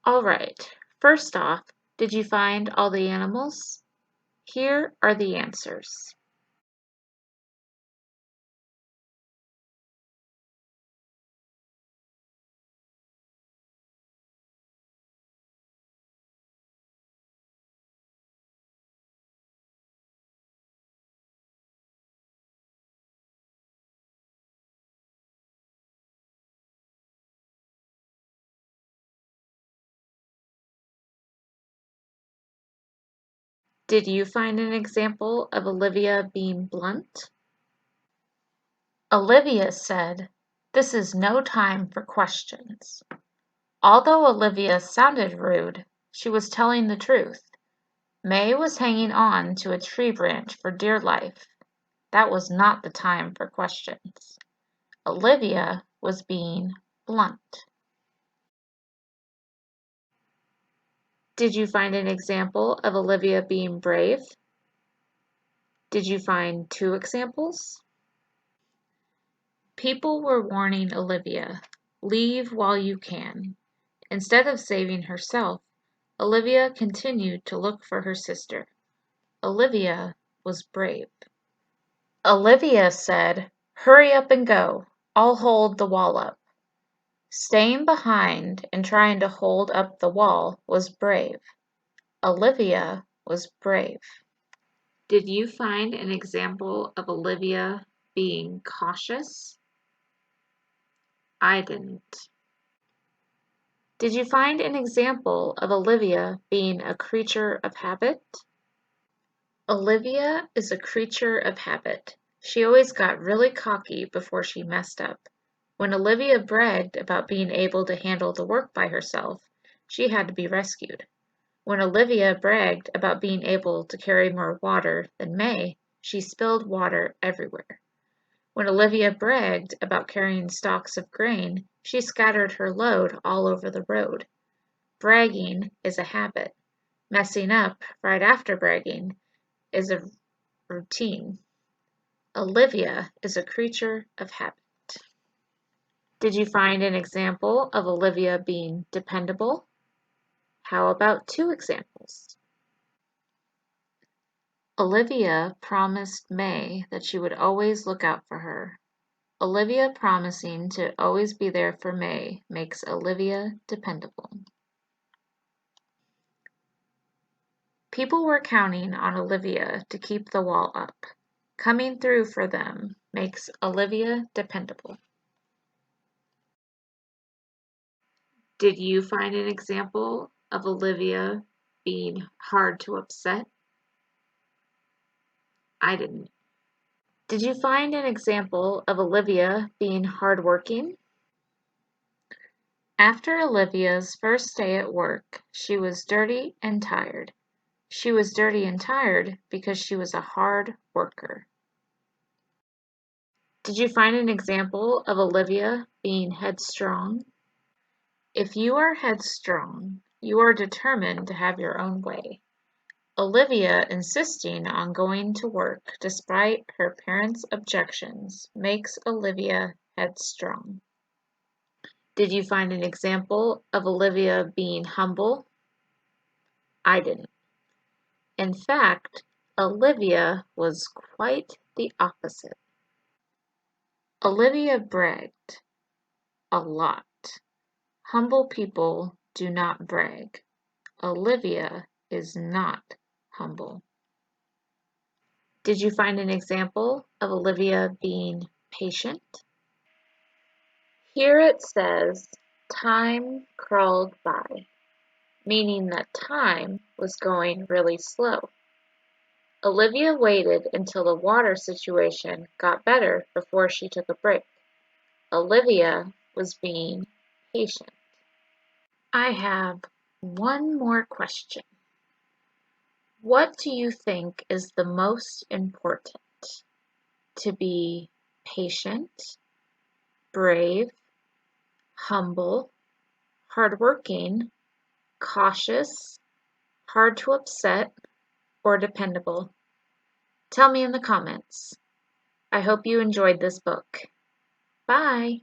All right, first off, did you find all the animals? Here are the answers. Did you find an example of Olivia being blunt? Olivia said, "This is no time for questions." Although Olivia sounded rude, she was telling the truth. May was hanging on to a tree branch for dear life. That was not the time for questions. Olivia was being blunt. Did you find an example of Olivia being brave? Did you find 2 examples? People were warning Olivia, "Leave while you can." Instead of saving herself, Olivia continued to look for her sister. Olivia was brave. Olivia said, "Hurry up and go. I'll hold the wall up." Staying behind and trying to hold up the wall was brave. Olivia was brave. Did you find an example of Olivia being cautious? I didn't. Did you find an example of Olivia being a creature of habit? Olivia is a creature of habit. She always got really cocky before she messed up. When Olivia bragged about being able to handle the work by herself, she had to be rescued. When Olivia bragged about being able to carry more water than May, she spilled water everywhere. When Olivia bragged about carrying stalks of grain, she scattered her load all over the road. Bragging is a habit. Messing up right after bragging is a routine. Olivia is a creature of habit. Did you find an example of Olivia being dependable? How about 2 examples? Olivia promised May that she would always look out for her. Olivia promising to always be there for May makes Olivia dependable. People were counting on Olivia to keep the wall up. Coming through for them makes Olivia dependable. Did you find an example of Olivia being hard to upset? I didn't. Did you find an example of Olivia being hardworking? After Olivia's first day at work, she was dirty and tired. She was dirty and tired because she was a hard worker. Did you find an example of Olivia being headstrong? If you are headstrong, you are determined to have your own way. Olivia insisting on going to work despite her parents' objections makes Olivia headstrong. Did you find an example of Olivia being humble? I didn't. In fact, Olivia was quite the opposite. Olivia bragged a lot. Humble people do not brag. Olivia is not humble. Did you find an example of Olivia being patient? Here it says, "Time crawled by," meaning that time was going really slow. Olivia waited until the water situation got better before she took a break. Olivia was being patient. I have one more question. What do you think is the most important? To be patient, brave, humble, hardworking, cautious, hard to upset, or dependable? Tell me in the comments. I hope you enjoyed this book. Bye!